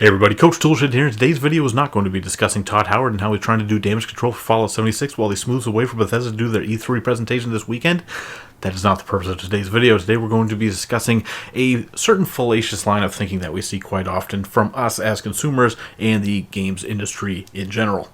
Hey everybody, Coach Toolshed here. Today's video is not going to be discussing Todd Howard and how he's trying to do damage control for Fallout 76 while he smooths away for Bethesda to do their E3 presentation this weekend. That is not the purpose of today's video. Today we're going to be discussing a certain fallacious line of thinking that we see quite often from us as consumers and the games industry in general.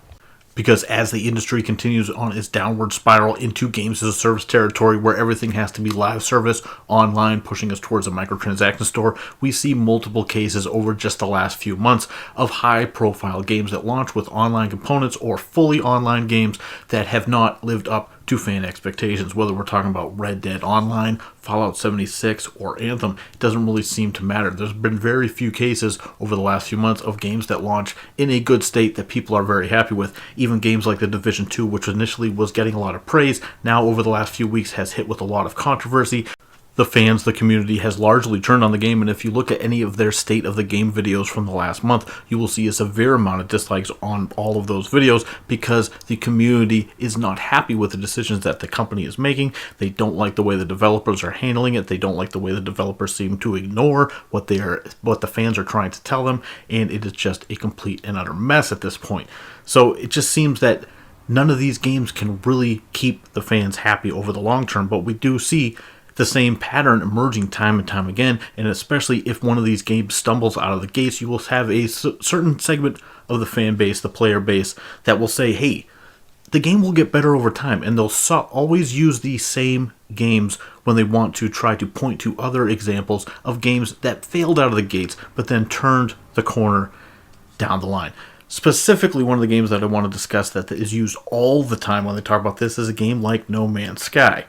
Because as the industry continues on its downward spiral into games as a service territory where everything has to be live service, online, pushing us towards a microtransaction store, we see multiple cases over just the last few months of high-profile games that launch with online components or fully online games that have not lived up to fan expectations. Whether we're talking about Red Dead Online, Fallout 76, or Anthem, it doesn't really seem to matter. There's been very few cases over the last few months of games that launch in a good state that people are very happy with. Even games like The Division 2, which initially was getting a lot of praise, now over the last few weeks has hit with a lot of controversy. The fans, the community has largely turned on the game, and if you look at any of their state of the game videos from the last month, you will see a severe amount of dislikes on all of those videos because the community is not happy with the decisions that the company is making. They don't like the way the developers are handling it. They don't like the way the developers seem to ignore what the fans are trying to tell them, and it is just a complete and utter mess at this point. So it just seems that none of these games can really keep the fans happy over the long term, but we do see the same pattern emerging time and time again, and especially if one of these games stumbles out of the gates, you will have a certain segment of the fan base, the player base, that will say, hey, the game will get better over time, and they'll always use the same games when they want to try to point to other examples of games that failed out of the gates, but then turned the corner down the line. Specifically, one of the games that I want to discuss that is used all the time when they talk about this is a game like No Man's Sky.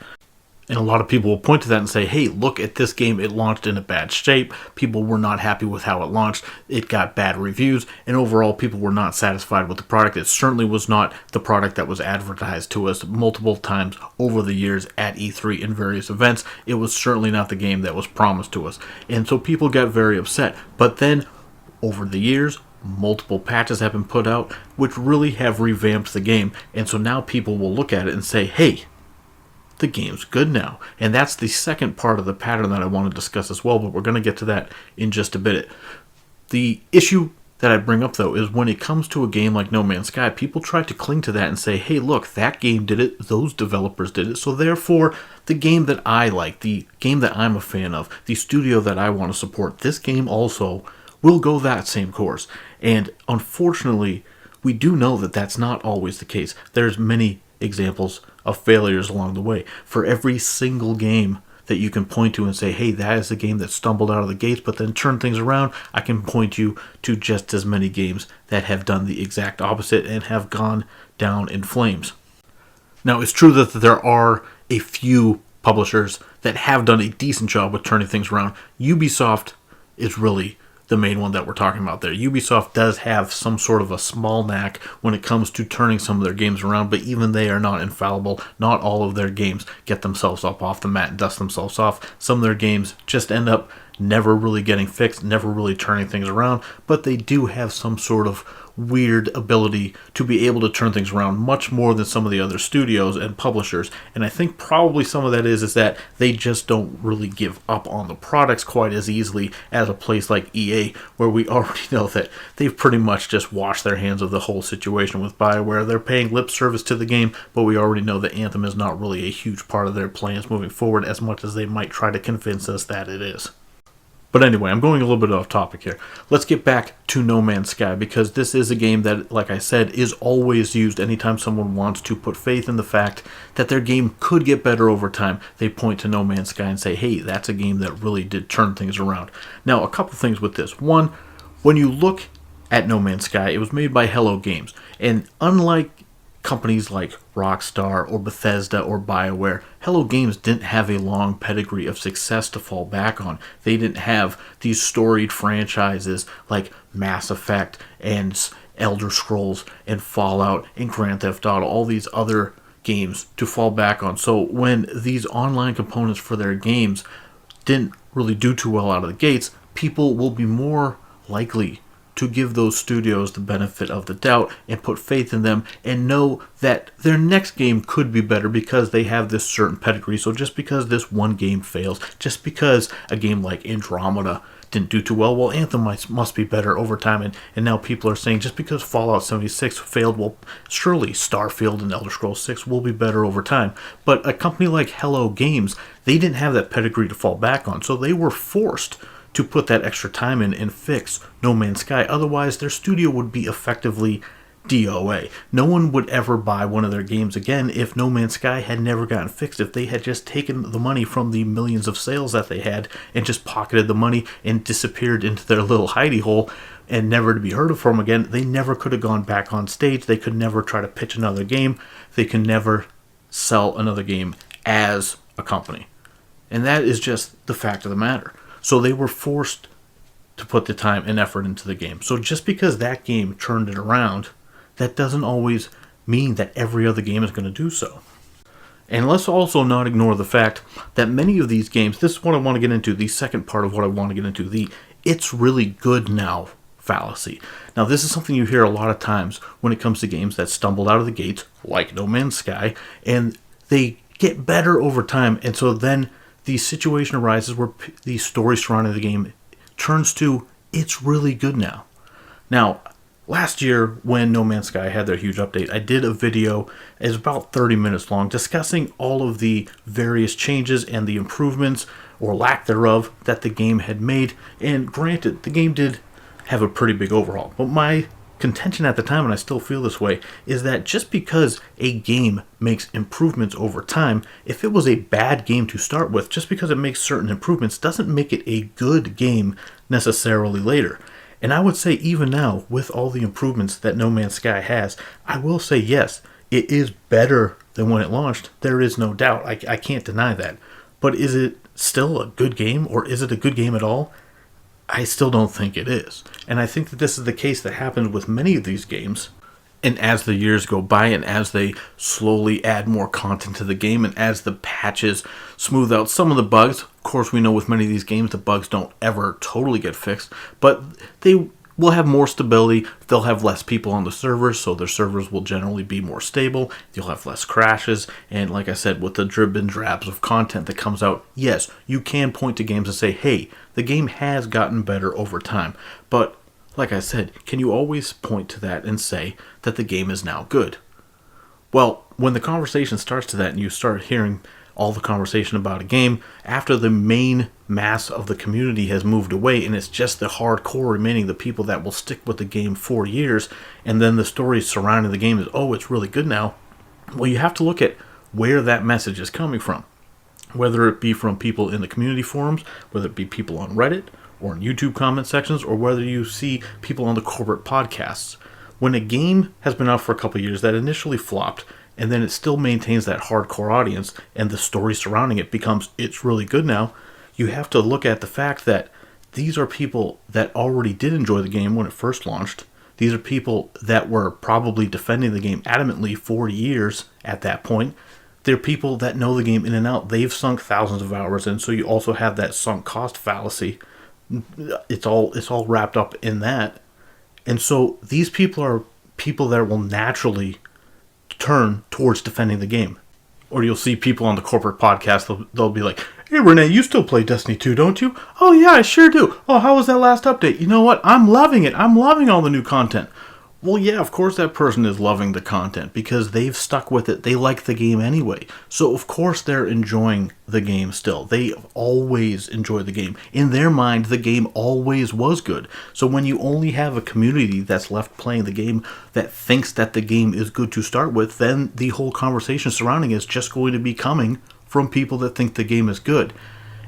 And a lot of people will point to that and say, hey, look at this game. It launched in a bad shape. People were not happy with how it launched. It got bad reviews. And overall, people were not satisfied with the product. It certainly was not the product that was advertised to us multiple times over the years at E3 in various events. It was certainly not the game that was promised to us. And so people got very upset. But then, over the years, multiple patches have been put out, which really have revamped the game. And so now people will look at it and say, hey, the game's good now. And that's the second part of the pattern that I want to discuss as well, but we're going to get to that in just a bit. The issue that I bring up, though, is when it comes to a game like No Man's Sky, people try to cling to that and say, hey, look, that game did it, those developers did it, so therefore, the game that I like, the game that I'm a fan of, the studio that I want to support, this game also will go that same course. And unfortunately, we do know that that's not always the case. There's many examples of failures along the way. For every single game that you can point to and say, hey, that is the game that stumbled out of the gates but then turned things around, I can point you to just as many games that have done the exact opposite and have gone down in flames. Now, it's true that there are a few publishers that have done a decent job with turning things around. Ubisoft is really the main one that we're talking about there. Ubisoft does have some sort of a small knack when it comes to turning some of their games around, but even they are not infallible. Not all of their games get themselves up off the mat and dust themselves off. Some of their games just end up never really getting fixed, never really turning things around, but they do have some sort of weird ability to be able to turn things around much more than some of the other studios and publishers. And I think probably some of that is that they just don't really give up on the products quite as easily as a place like EA, where we already know that they've pretty much just washed their hands of the whole situation with BioWare. They're paying lip service to the game, but we already know that Anthem is not really a huge part of their plans moving forward as much as they might try to convince us that it is. But anyway, I'm going a little bit off topic here. Let's get back to No Man's Sky, because this is a game that, like I said, is always used anytime someone wants to put faith in the fact that their game could get better over time. They point to No Man's Sky and say, hey, that's a game that really did turn things around. Now, a couple things with this. One, when you look at No Man's Sky, it was made by Hello Games. And unlike companies like Rockstar or Bethesda or BioWare, Hello Games didn't have a long pedigree of success to fall back on. They didn't have these storied franchises like Mass Effect and Elder Scrolls and Fallout and Grand Theft Auto, all these other games to fall back on. So when these online components for their games didn't really do too well out of the gates, people will be more likely to give those studios the benefit of the doubt and put faith in them and know that their next game could be better because they have this certain pedigree. So just because this one game fails, just because a game like Andromeda didn't do too well. Well, Anthem must be better over time. And now people are saying just because Fallout 76 failed, well, surely Starfield and Elder Scrolls 6 will be better over time. But a company like Hello Games, they didn't have that pedigree to fall back on. So they were forced to put that extra time in and fix No Man's Sky. Otherwise, their studio would be effectively DOA. No one would ever buy one of their games again if No Man's Sky had never gotten fixed, if they had just taken the money from the millions of sales that they had and just pocketed the money and disappeared into their little hidey hole and never to be heard of from again. They never could have gone back on stage. They could never try to pitch another game. They could never sell another game as a company. And that is just the fact of the matter. So they were forced to put the time and effort into the game. So just because that game turned it around, that doesn't always mean that every other game is going to do so. And let's also not ignore the fact that many of these games, this is what I want to get into, the second part of what I want to get into, the "it's really good now" fallacy. Now, this is something you hear a lot of times when it comes to games that stumbled out of the gates, like No Man's Sky, and they get better over time, and so then the situation arises where the story surrounding the game turns to, "it's really good now." Now, last year, when No Man's Sky had their huge update, I did a video, it's about 30 minutes long, discussing all of the various changes and the improvements, or lack thereof, that the game had made. And granted, the game did have a pretty big overhaul. But my contention at the time, and I still feel this way, is that just because a game makes improvements over time, if it was a bad game to start with, just because it makes certain improvements doesn't make it a good game necessarily later. And I would say even now, with all the improvements that No Man's Sky has, I will say yes, it is better than when it launched. There is no doubt. I can't deny that. But is it still a good game, or is it a good game at all? I still don't think it is. And I think that this is the case that happens with many of these games. And as the years go by, and as they slowly add more content to the game, and as the patches smooth out some of the bugs, of course we know with many of these games the bugs don't ever totally get fixed, but they will have more stability. They'll have less people on the servers, so their servers will generally be more stable. You'll have less crashes, and like I said, with the drib and drabs of content that comes out, yes, you can point to games and say, hey, the game has gotten better over time. But like I said, can you always point to that and say that the game is now good? Well, when the conversation starts to that and you start hearing all the conversation about a game after the main mass of the community has moved away and it's just the hardcore remaining, the people that will stick with the game for years, and then the story surrounding the game is, oh, it's really good now. Well, you have to look at where that message is coming from. Whether it be from people in the community forums, whether it be people on Reddit, or in YouTube comment sections, or whether you see people on the corporate podcasts. When a game has been out for a couple of years that initially flopped, and then it still maintains that hardcore audience, and the story surrounding it becomes, it's really good now, you have to look at the fact that these are people that already did enjoy the game when it first launched. These are people that were probably defending the game adamantly for years at that point. They're people that know the game in and out. They've sunk thousands of hours in, so you also have that sunk cost fallacy. It's all wrapped up in that. And so these people are people that will naturally turn towards defending the game. Or you'll see people on the corporate podcast, they'll be like, hey Renee, you still play Destiny 2, don't you? Oh yeah, I sure do. Oh, how was that last update? You know what? I'm loving it. I'm loving all the new content. Well, yeah, of course that person is loving the content because they've stuck with it. They like the game anyway. So, of course, they're enjoying the game still. They always enjoy the game. In their mind, the game always was good. So when you only have a community that's left playing the game that thinks that the game is good to start with, then the whole conversation surrounding it is just going to be coming from people that think the game is good.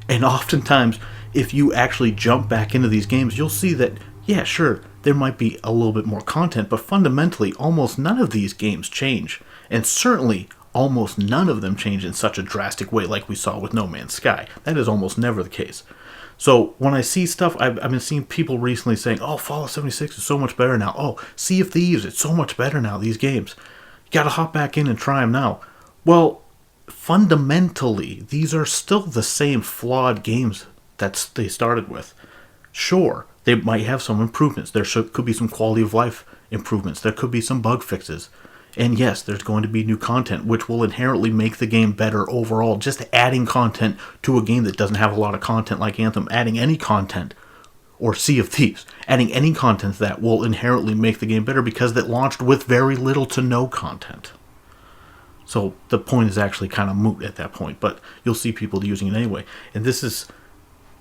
And oftentimes, if you actually jump back into these games, you'll see that, yeah, sure, there might be a little bit more content, but fundamentally, almost none of these games change. And certainly, almost none of them change in such a drastic way like we saw with No Man's Sky. That is almost never the case. So, when I see stuff, I've been seeing people recently saying, oh, Fallout 76 is so much better now. Oh, Sea of Thieves, it's so much better now, these games. You gotta hop back in and try them now. Well, fundamentally, these are still the same flawed games that they started with. Sure, they might have some improvements. There could be some quality of life improvements. There could be some bug fixes. And yes, there's going to be new content, which will inherently make the game better overall. Just adding content to a game that doesn't have a lot of content like Anthem, adding any content or Sea of Thieves. Adding any content to that will inherently make the game better because it launched with very little to no content. So the point is actually kind of moot at that point, but you'll see people using it anyway. And this is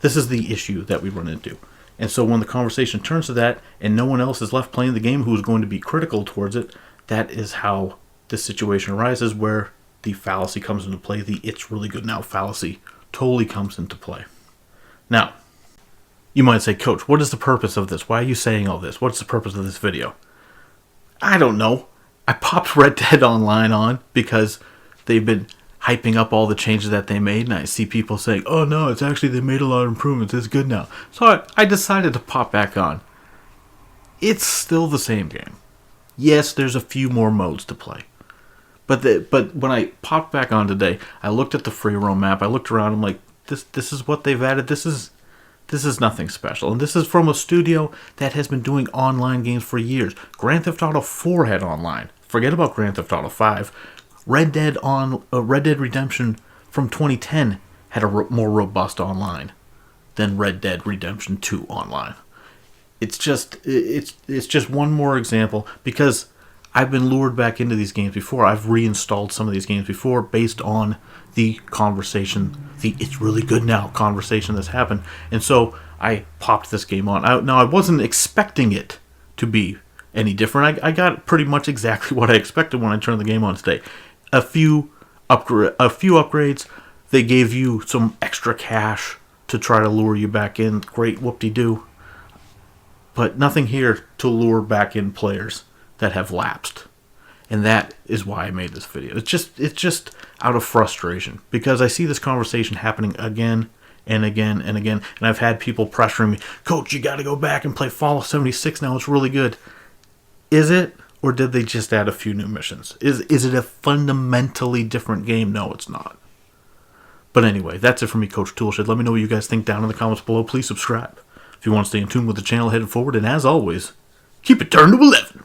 the issue that we run into. And so when the conversation turns to that and no one else is left playing the game who's going to be critical towards it, that is how this situation arises, where the fallacy comes into play. The "it's really good now" fallacy totally comes into play. Now, you might say, Coach, what is the purpose of this? Why are you saying all this? What's the purpose of this video? I don't know. I popped Red Dead Online on because they've been hyping up all the changes that they made, and I see people saying, oh no, it's actually, they made a lot of improvements, it's good now. So I decided to pop back on. It's still the same game. Yes, there's a few more modes to play. But when I popped back on today, I looked at the free roam map, I looked around, I'm like, this is what they've added, this is nothing special. And this is from a studio that has been doing online games for years. Grand Theft Auto 4 had online. Forget about Grand Theft Auto 5. Red Dead Redemption from 2010 had a more robust online than Red Dead Redemption 2 online. It's just one more example, because I've been lured back into these games before. I've reinstalled some of these games before based on the conversation, the "it's really good now" conversation that's happened. And so I popped this game on. Now, I wasn't expecting it to be any different. I got pretty much exactly what I expected when I turned the game on today. A few upgrades. They gave you some extra cash to try to lure you back in. Great, whoop-de-doo. But nothing here to lure back in players that have lapsed. And that is why I made this video. It's just out of frustration, because I see this conversation happening again and again and again, and I've had people pressuring me, Coach, you got to go back and play Fallout 76 now, it's really good. Is it? Or did they just add a few new missions? Is it a fundamentally different game? No, it's not. But anyway, that's it for me, Coach Toolshed. Let me know what you guys think down in the comments below. Please subscribe if you want to stay in tune with the channel headed forward. And as always, keep it turned to 11.